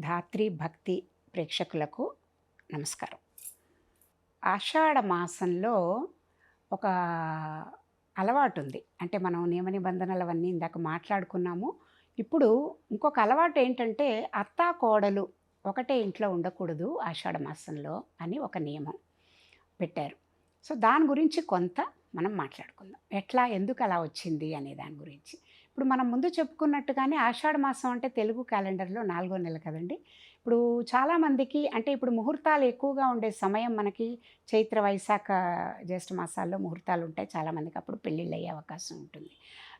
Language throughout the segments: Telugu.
ధాత్రి భక్తి ప్రేక్షకులకు నమస్కారం. ఆషాఢ మాసంలో ఒక అలవాటుంది. అంటే మనం నియమ నిబంధనలు అవన్నీ ఇందాక మాట్లాడుకున్నాము. ఇప్పుడు ఇంకొక అలవాటు ఏంటంటే అత్తా, కోడలు ఒకటే ఇంట్లో ఉండకూడదు ఆషాఢ మాసంలో అని ఒక నియమం పెట్టారు. సో, దాని గురించి కొంత మనం మాట్లాడుకుందాం. ఎట్లా, ఎందుకు అలా వచ్చింది అనే దాని గురించి. ఇప్పుడు మనం ముందు చెప్పుకున్నట్టుగానే ఆషాఢ మాసం అంటే తెలుగు క్యాలెండర్‌లో 4 నెల కదండీ! ఇప్పుడు చాలామందికి అంటే ఇప్పుడు ముహూర్తాలు ఎక్కువగా ఉండే సమయం మనకి చైత్ర, వైశాఖ, జ్యేష్ఠ మాసాల్లో ముహూర్తాలుంటాయి. చాలామందికి అప్పుడు పెళ్ళిళ్ళయ్యే అవకాశం ఉంటుంది.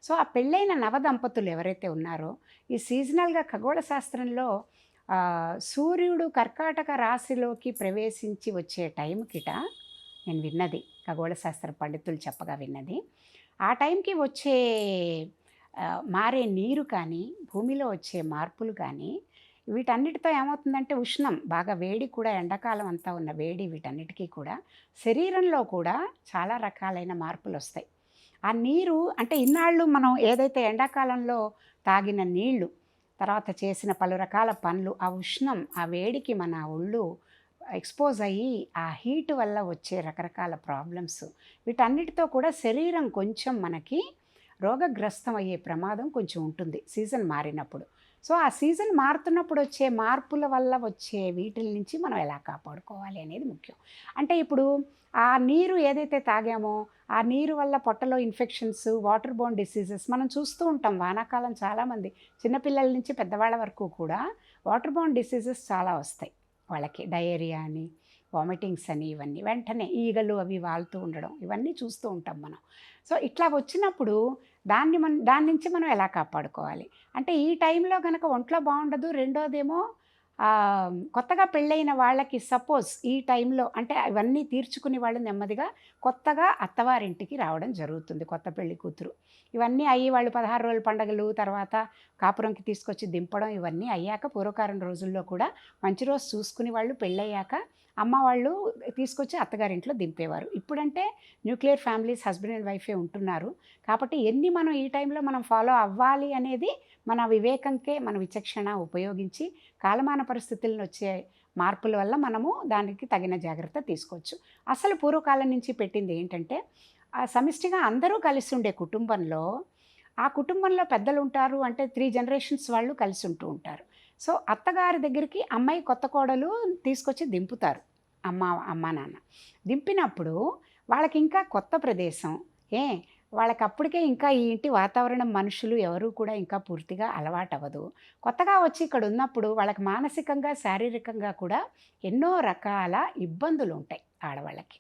సో, ఆ పెళ్ళైన నవదంపతులు ఎవరైతే ఉన్నారో ఈ సీజనల్‌గా ఖగోళ శాస్త్రంలో సూర్యుడు కర్కాటక రాశిలోకి ప్రవేశించి వచ్చే టైంకిట నేను విన్నది, ఖగోళ శాస్త్ర పండితులు చెప్పగా విన్నది. ఆ టైంకి వచ్చే మారే నీరు కానీ, భూమిలో వచ్చే మార్పులు కానీ, వీటన్నిటితో ఏమవుతుందంటే ఉష్ణం బాగా వేడి కూడా ఎండాకాలం అంతా ఉన్న వేడి వీటన్నిటికీ కూడా శరీరంలో కూడా చాలా రకాలైన మార్పులొస్తాయి. ఆ నీరు అంటే ఇన్నాళ్ళు మనం ఏదైతే ఎండాకాలంలో తాగిన నీళ్ళు, తర్వాత చేసిన పలు రకాల పనులు, ఆ ఉష్ణం, ఆ వేడికి మన ఒళ్ళు ఎక్స్‌పోజ్ అయ్యి, ఆ హీట్ వల్ల వచ్చే రకరకాల ప్రాబ్లమ్స్ వీటన్నిటితో కూడా శరీరం కొంచెం మనకి రోగగ్రస్తం అయ్యే ప్రమాదం కొంచెం ఉంటుంది సీజన్ మారినప్పుడు. సో, ఆ సీజన్ మారుతున్నప్పుడు వచ్చే మార్పుల వల్ల వచ్చే వీటిల నుంచి మనం ఎలా కాపాడుకోవాలి అనేది ముఖ్యం. అంటే ఇప్పుడు ఆ నీరు ఏదైతే తాగామో, ఆ నీరు వల్ల పొట్టలో ఇన్ఫెక్షన్స్, వాటర్ బోర్న్ డిసీజెస్ మనం చూస్తూ ఉంటాం. వానాకాలం చాలామంది చిన్నపిల్లల నుంచి పెద్దవాళ్ళ వరకు కూడా వాటర్ బోర్న్ డిసీజెస్ చాలా వస్తాయి. వాళ్ళకి డయేరియా అని, వామిటింగ్స్ అని, ఇవన్నీ వెంటనే ఈగలు అవి వాలుతూ ఉండడం ఇవన్నీ చూస్తూ ఉంటాం మనం. సో, ఇట్లా వచ్చినప్పుడు దాని నుంచి మనం ఎలా కాపాడుకోవాలి? అంటే ఈ టైంలో గనక ఒంట్లో బావుండదు. రెండోదేమో కొత్తగా పెళ్ళైన వాళ్ళకి సపోజ్ ఈ టైంలో అంటే ఇవన్నీ తీర్చుకుని వాళ్ళు నెమ్మదిగా కొత్తగా అత్తవారింటికి రావడం జరుగుతుంది. కొత్త పెళ్లి కూతురు. ఇవన్నీ అయ్యి వాళ్ళు 16 రోజుల పండగలు, తర్వాత కాపురంకి తీసుకొచ్చి దింపడం ఇవన్నీ అయ్యాక పూర్వకాలం రోజుల్లో కూడా మంచి రోజు చూసుకుని వాళ్ళు పెళ్ళయ్యాక అమ్మ వాళ్ళు తీసుకొచ్చి అత్తగారింట్లో దింపేవారు. ఇప్పుడంటే న్యూక్లియర్ ఫ్యామిలీస్ హస్బెండ్ అండ్ వైఫే ఉంటున్నారు. కాబట్టి ఎన్ని మనం ఈ టైంలో మనం ఫాలో అవ్వాలి అనేది మన వివేకంకే, మన విచక్షణ ఉపయోగించి కాలమాన పరిస్థితులను వచ్చే మార్పుల వల్ల మనము దానికి తగిన జాగ్రత్త తీసుకోవచ్చు. అసలు పూర్వకాలం నుంచి పెట్టింది ఏంటంటే సమిష్టిగా అందరూ కలిసి ఉండే కుటుంబంలో, ఆ కుటుంబంలో పెద్దలుంటారు అంటే 3 జనరేషన్స్ వాళ్ళు కలిసి ఉంటూ ఉంటారు. సో, అత్తగారి దగ్గరికి అమ్మాయి కొత్త కోడలు తీసుకొచ్చి దింపుతారు. అమ్మ అమ్మా, నాన్న. దింపినప్పుడు వాళ్ళకింకా కొత్త ప్రదేశం. ఏ వాళ్ళకప్పటికే ఇంకా ఈ ఇంటి వాతావరణం, మనుషులు ఎవరు కూడా ఇంకా పూర్తిగా అలవాటవ్వదు. కొత్తగా వచ్చి ఇక్కడున్నప్పుడు వాళ్ళకి మానసికంగా, శారీరకంగా కూడా ఎన్నో రకాల ఇబ్బందులుంటాయి ఆడవాళ్ళకి.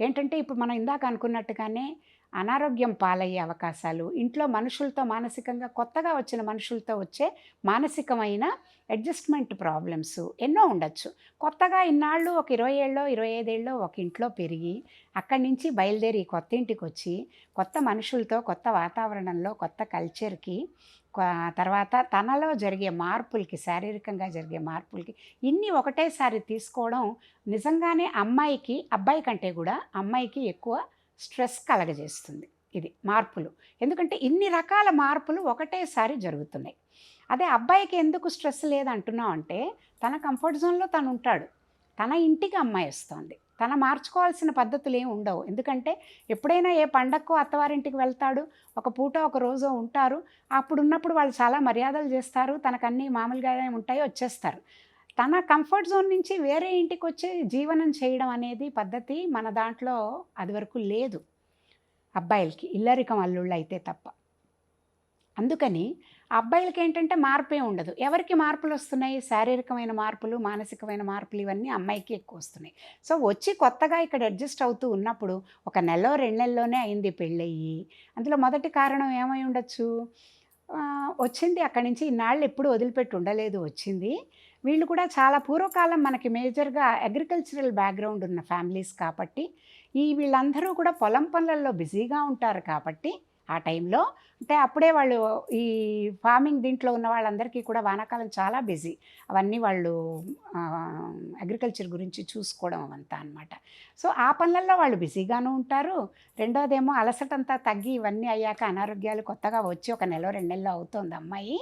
ఏంటంటే ఇప్పుడు మనం ఇందాక అనుకున్నట్టుగానే అనారోగ్యం పాలయ్యే అవకాశాలు, ఇంట్లో మనుషులతో మానసికంగా కొత్తగా వచ్చిన మనుషులతో వచ్చే మానసికమైన అడ్జస్ట్‌మెంట్ ప్రాబ్లమ్స్ ఎన్నో ఉండొచ్చు. కొత్తగా ఇన్నాళ్ళు ఒక 20 ఏళ్ళో, 25 ఏళ్ళో ఒక ఇంట్లో పెరిగి, అక్కడి నుంచి బయలుదేరి కొత్త ఇంటికొచ్చి, కొత్త మనుషులతో, కొత్త వాతావరణంలో, కొత్త కల్చర్‌కి తర్వాత తనలో జరిగే మార్పులకి, శారీరకంగా జరిగే మార్పులకి ఇన్ని ఒకటేసారి తీసుకోవడం నిజంగానే అమ్మాయికి, అబ్బాయి కంటే కూడా అమ్మాయికి ఎక్కువ స్ట్రెస్ కలగజేస్తుంది ఇది మార్పులు. ఎందుకంటే ఇన్ని రకాల మార్పులు ఒకటేసారి జరుగుతున్నాయి. అదే అబ్బాయికి ఎందుకు స్ట్రెస్ లేదంటున్నాం అంటే, తన కంఫర్ట్ జోన్‌లో తనుంటాడు. తన ఇంటికి అమ్మాయొస్తోంది. తన మార్చుకోవాల్సిన పద్ధతులేమి ఉండవు. ఎందుకంటే ఎప్పుడైనా ఏ పండక్కో అత్తవారింటికి వెళ్తాడు. ఒక పూట, ఒక రోజో ఉంటారు. అప్పుడున్నప్పుడు వాళ్ళు చాలా మర్యాదలు చేస్తారు. తనకన్నీ మామూలుగానే ఉంటాయి, వచ్చేస్తారు. తన కంఫర్ట్ జోన్ నుంచి వేరే ఇంటికొచ్చి జీవనం చేయడం అనేది పద్ధతి మన దాంట్లో అదివరకు లేదు అబ్బాయిలకి. ఇల్లరికం అల్లుళ్ళైతే తప్ప. అందుకని ఆ అబ్బాయిలకేంటంటే మార్పే ఉండదు. ఎవరికి మార్పులొస్తున్నాయి? శారీరకమైన మార్పులు, మానసికమైన మార్పులు ఇవన్నీ అమ్మాయికి ఎక్కువొస్తున్నాయి. సో, వచ్చి కొత్తగా ఇక్కడ అడ్జస్ట్ అవుతూ ఉన్నప్పుడు ఒక నెలో, 2 నెలల్లోనే అయింది పెళ్ళయ్యి. అందులో మొదటి కారణం ఏమై ఉండొచ్చు? వచ్చింది అక్కడి నుంచి ఇన్నాళ్ళు ఎప్పుడు వదిలిపెట్టి ఉండలేదు వచ్చింది. వీళ్ళు కూడా చాలా పూర్వకాలం మనకి మేజర్‌గా అగ్రికల్చరల్ బ్యాక్‌గ్రౌండ్ ఉన్న ఫ్యామిలీస్ కాబట్టి, వీళ్ళందరూ కూడా పొలం పనులలో బిజీగా ఉంటారు కాబట్టి, ఆ టైంలో. అంటే అప్పుడే వాళ్ళు ఈ ఫార్మింగ్ దీంట్లో ఉన్న వాళ్ళందరికీ కూడా వానాకాలం చాలా బిజీ. అవన్నీ వాళ్ళు అగ్రికల్చర్ గురించి చూసుకోవడం అవంతా అనమాట. సో, ఆ పనులల్లో వాళ్ళు బిజీగాను ఉంటారు. రెండోదేమో అలసటంతా తగ్గి ఇవన్నీ అయ్యాక అనారోగ్యాలు కొత్తగా వచ్చి ఒక నెలో 2 నెలల్లో అవుతోంది అమ్మాయి.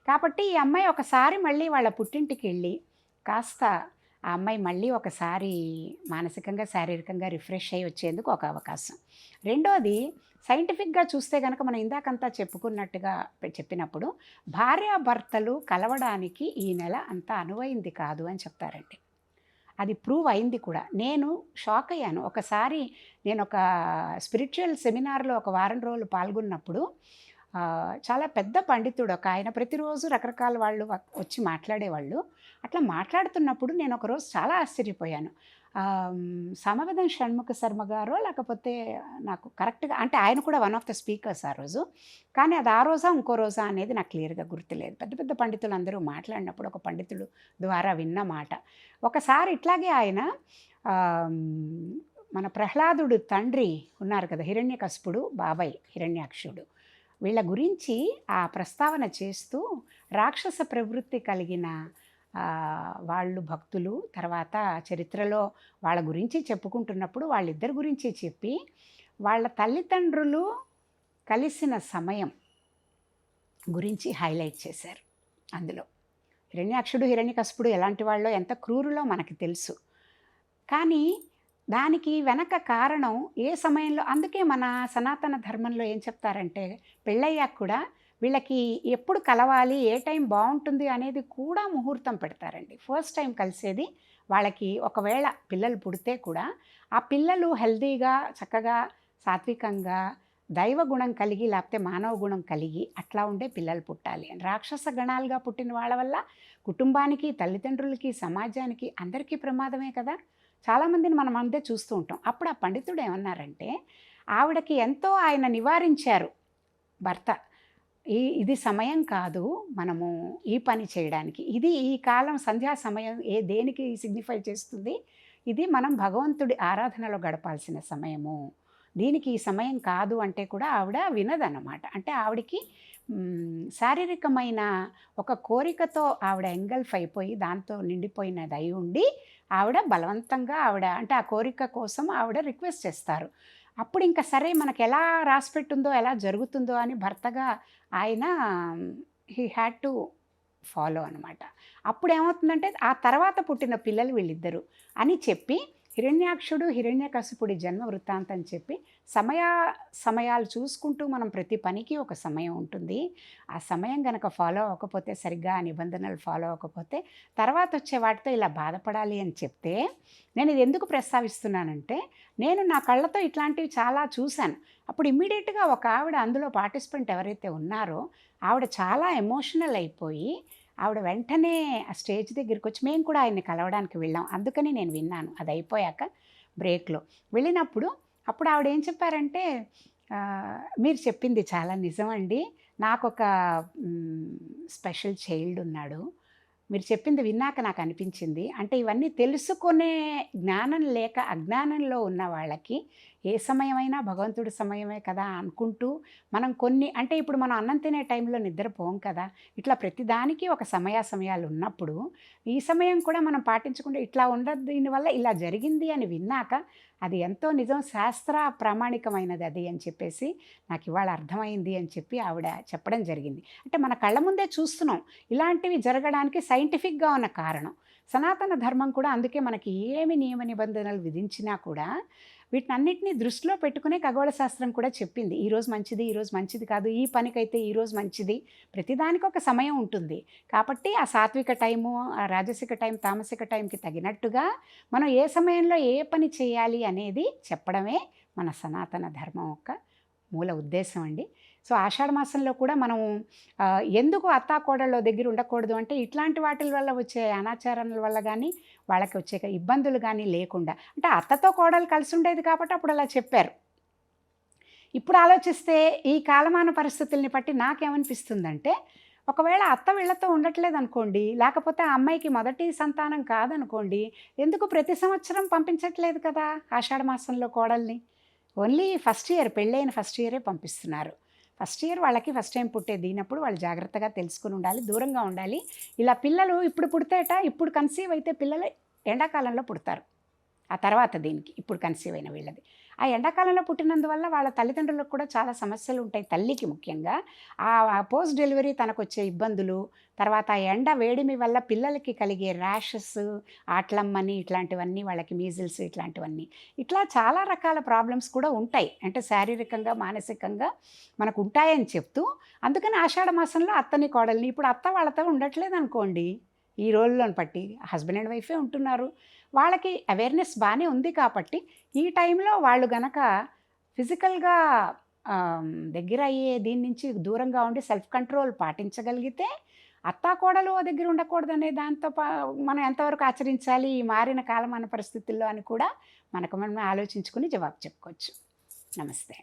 కాబట్టి ఈ అమ్మాయి ఒకసారి మళ్ళీ వాళ్ళ పుట్టింటికెళ్ళి కాస్త ఆ అమ్మాయి మళ్ళీ ఒకసారి మానసికంగా, శారీరకంగా రిఫ్రెష్ అయ్యి వచ్చేందుకు ఒక అవకాశం. రెండోది సైంటిఫిక్‌గా చూస్తే గనక మనం ఇందాకంతా చెప్పుకున్నట్టుగా చెప్పినప్పుడు భార్యాభర్తలు కలవడానికి ఈ నెల అంత అనువైంది కాదు అని చెప్తారండి. అది ప్రూవ్ అయింది కూడా. నేను షాక్ అయ్యాను. ఒకసారి నేనొక స్పిరిచ్యువల్ సెమినార్‌లో ఒక వారం రోజులు పాల్గొన్నప్పుడు చాలా పెద్ద పండితుడు ఒకాయన ప్రతిరోజు రకరకాల వాళ్ళు వచ్చి మాట్లాడేవాళ్ళు. అట్లా మాట్లాడుతున్నప్పుడు నేను ఒకరోజు చాలా ఆశ్చర్యపోయాను. సమవేదం షణ్ముఖ శర్మ గారో లేకపోతే నాకు కరెక్ట్‌గా అంటే ఆయన కూడా వన్ ఆఫ్ ద స్పీకర్స్ ఆ రోజు. కానీ అది ఆ రోజా ఇంకో రోజా అనేది నాకు క్లియర్‌గా గుర్తులేదు. పెద్ద పెద్ద పండితులందరూ మాట్లాడినప్పుడు ఒక పండితుడు ద్వారా విన్న మాట. ఒకసారి ఇట్లాగే ఆయన ఆహ్, మన ప్రహ్లాదుడు తండ్రి ఉన్నారు కదా! హిరణ్యకశిపుడు బాబాయ్ హిరణ్యాక్షుడు. వీళ్ళ గురించి ఆ ప్రస్తావన చేస్తూ రాక్షస ప్రవృత్తి కలిగిన వాళ్ళు భక్తులు తర్వాత చరిత్రలో వాళ్ళ గురించి చెప్పుకుంటున్నప్పుడు వాళ్ళిద్దరి గురించి చెప్పి వాళ్ళ తల్లిదండ్రులు కలిసిన సమయం గురించి హైలైట్ చేశారు అందులో. హిరణ్యాక్షుడు హిరణ్యకశిపుడు ఎలాంటి వాళ్ళో ఎంత క్రూరులో మనకి తెలుసు. కానీ దానికి వెనక కారణం ఏ సమయంలో అందుకే మన సనాతన ధర్మంలో ఏం చెప్తారంటే పెళ్ళయ్యాక కూడా వీళ్ళకి ఎప్పుడు కలవాలి ఏ టైం బాగుంటుంది అనేది కూడా ముహూర్తం పెడతారండి. ఫస్ట్ టైం కలిసేది వాళ్ళకి ఒకవేళ పిల్లలు పుడితే కూడా ఆ పిల్లలు హెల్తీగా చక్కగా సాత్వికంగా దైవ గుణం కలిగి లేకపోతే మానవ గుణం కలిగి అట్లా ఉండే పిల్లలు పుట్టాలి అని. రాక్షస గణాలుగా పుట్టిన వాళ్ళ వల్ల కుటుంబానికి తల్లిదండ్రులకి సమాజానికి అందరికీ ప్రమాదమే కదా. చాలామందిని మనం అందే చూస్తూ ఉంటాం. అప్పుడు ఆ పండితుడు ఏమన్నారంటే ఆవిడకి ఎంతో ఆయన నివారించారు భర్త. ఇది సమయం కాదు మనము ఈ పని చేయడానికి. ఇది ఈ కాలం సంధ్యా సమయం దేనికి సిగ్నిఫై చేస్తుంది? ఇది మనం భగవంతుడి ఆరాధనలో గడపాల్సిన సమయము. దీనికి ఈ సమయం కాదు అంటే కూడా ఆవిడ వినదన్నమాట. అంటే ఆవిడకి శారీరకమైన ఒక కోరికతో ఆవిడ ఎంగల్ఫ్ అయిపోయి దాంతో నిండిపోయినది అయి ఉండి ఆవిడ బలవంతంగా అంటే ఆ కోరిక కోసం ఆవిడ రిక్వెస్ట్ చేస్తారు. అప్పుడు ఇంకా సరే మనకు ఎలా రాసిపెట్టుందో ఎలా జరుగుతుందో అని భర్తగా ఆయన హీ హ్యాడ్ టు ఫాలో అనమాట. అప్పుడు ఏమవుతుందంటే ఆ తర్వాత పుట్టిన పిల్లలు వీళ్ళిద్దరు అని చెప్పి హిరణ్యాక్షుడు హిరణ్యకశిపుడి జన్మ వృత్తాంతం చెప్పి సమయాలు చూసుకుంటూ మనం ప్రతి పనికి ఒక సమయం ఉంటుంది. ఆ సమయం గనక ఫాలో అవ్వకపోతే సరిగ్గా ఆ నిబంధనలు ఫాలో అవ్వకపోతే తర్వాత వచ్చే వాటితో ఇలా బాధపడాలి అని చెప్తే నేను ఇది ఎందుకు ప్రస్తావిస్తున్నానంటే నేను నా కళ్ళతో ఇట్లాంటివి చాలా చూశాను. అప్పుడు ఇమ్మీడియట్గా ఒక ఆవిడ అందులో పార్టిసిపెంట్ ఎవరైతే ఉన్నారో ఆవిడ చాలా ఎమోషనల్ అయిపోయి ఆవిడ వెంటనే ఆ స్టేజ్ దగ్గరికి వచ్చి మేము కూడా ఆయన్ని కలవడానికి వెళ్ళాం. అందుకని నేను విన్నాను అది అయిపోయాక బ్రేక్లో వెళ్ళినప్పుడు. అప్పుడు ఆవిడ ఏం చెప్పారంటే మీరు చెప్పింది చాలా నిజమండి. నాకొక స్పెషల్ చైల్డ్ ఉన్నాడు. మీరు చెప్పింది విన్నాక నాకు అనిపించింది అంటే ఇవన్నీ తెలుసుకునే జ్ఞానం లేక అజ్ఞానంలో ఉన్న వాళ్ళకి ఏ సమయమైనా భగవంతుడి సమయమే కదా అనుకుంటూ మనం కొన్ని అంటే ఇప్పుడు మనం అన్నం తినే టైంలో నిద్రపోం కదా. ఇట్లా ప్రతిదానికి ఒక సమయాలు ఉన్నప్పుడు ఈ సమయం కూడా మనం పాటించకుండా ఇట్లా ఉండదు దీనివల్ల ఇలా జరిగింది అని విన్నాక అది ఎంతో నిజం శాస్త్ర ప్రామాణికమైనది అది అని చెప్పేసి నాకు ఇవాళ అర్థమైంది అని చెప్పి ఆవిడ చెప్పడం జరిగింది. అంటే మన కళ్ళ ముందే చూస్తున్నాం ఇలాంటివి జరగడానికి సైంటిఫిక్గా ఉన్న కారణం. సనాతన ధర్మం కూడా అందుకే మనకి ఏమి నియమ నిబంధనలు విధించినా కూడా వీటినన్నిటినీ దృష్టిలో పెట్టుకునే ఖగోళ శాస్త్రం కూడా చెప్పింది. ఈరోజు మంచిది, ఈరోజు మంచిది కాదు, ఈ పనికైతే ఈరోజు మంచిది. ప్రతిదానికి ఒక సమయం ఉంటుంది. కాబట్టి ఆ సాత్విక టైము, ఆ రాజసిక టైం, తామసిక టైంకి తగినట్టుగా మనం ఏ సమయంలో ఏ పని చేయాలి అనేది చెప్పడమే మన సనాతన ధర్మం యొక్క మూల ఉద్దేశం అండి. సో ఆషాఢ మాసంలో కూడా మనం ఎందుకు అత్తాకోడళ్ళ దగ్గర ఉండకూడదు అంటే ఇట్లాంటి వాటి వల్ల వచ్చే అనాచారాల వల్ల కానీ వాళ్ళకి వచ్చే ఇబ్బందులు కానీ లేకుండా అంటే అత్తతో కోడలు కలిసి ఉండేది కాబట్టి అప్పుడు అలా చెప్పారు. ఇప్పుడు ఆలోచిస్తే ఈ కాలమాన పరిస్థితుల్ని బట్టి నాకేమనిపిస్తుందంటే ఒకవేళ అత్త వీళ్ళతో ఉండట్లేదు అనుకోండి, లేకపోతే ఆ అమ్మాయికి మొదటి సంతానం కాదనుకోండి, ఎందుకు ప్రతి సంవత్సరం పంపించట్లేదు కదా ఆషాఢ మాసంలో కోడల్ని. ఓన్లీ ఫస్ట్ ఇయర్ పెళ్ళైన ఫస్ట్ ఇయరే పంపిస్తున్నారు. ఫస్ట్ ఇయర్ వాళ్ళకి ఫస్ట్ టైం పుట్టేదినప్పుడు వాళ్ళు జాగ్రత్తగా తెలుసుకుని ఉండాలి, దూరంగా ఉండాలి. ఇలా పిల్లలు ఇప్పుడు పుడితేట ఇప్పుడు కన్సీవ్ అయితే పిల్లలు ఎండాకాలంలో పుడతారు. ఆ తర్వాత దీనికి ఇప్పుడు కన్సీవ్ అయిన వీళ్ళది. ఆ ఎండాకాలంలో పుట్టినందువల్ల వాళ్ళ తల్లిదండ్రులకు కూడా చాలా సమస్యలు ఉంటాయి, తల్లికి ముఖ్యంగా. పోస్ట్ డెలివరీ తనకొచ్చే ఇబ్బందులు, తర్వాత ఆ ఎండ వేడిమి వల్ల పిల్లలకి కలిగే ర్యాషెస్, ఆట్లమ్మని ఇట్లాంటివన్నీ, వాళ్ళకి మీజిల్స్ ఇట్లాంటివన్నీ. ఇట్లా చాలా రకాల ప్రాబ్లమ్స్ కూడా ఉంటాయి. అంటే శారీరకంగా, మానసికంగా మనకు ఉంటాయని చెప్తూ, అందుకని ఆషాఢ మాసంలో అత్తని, కోడల్ని ఇప్పుడు అత్త వాళ్ళతో ఉండట్లేదనుకోండి, ఈ రోజులను బట్టి హస్బెండ్ అండ్ వైఫే ఉంటున్నారు. వాళ్ళకి అవేర్‌నెస్ బానే ఉంది కాబట్టి, ఈ టైంలో వాళ్ళు గనక ఫిజికల్‌గా దగ్గరయ్యే దీని నుంచి దూరంగా ఉండి సెల్ఫ్ కంట్రోల్ పాటించగలిగితే, అత్తాకోడలు ఓ దగ్గర ఉండకూడదనే దాంతో మనం ఎంతవరకు ఆచరించాలి ఈ మారిన కాలమాన పరిస్థితుల్లో అని కూడా మనకు మనం ఆలోచించుకొని జవాబు చెప్పుకోవచ్చు. నమస్తే.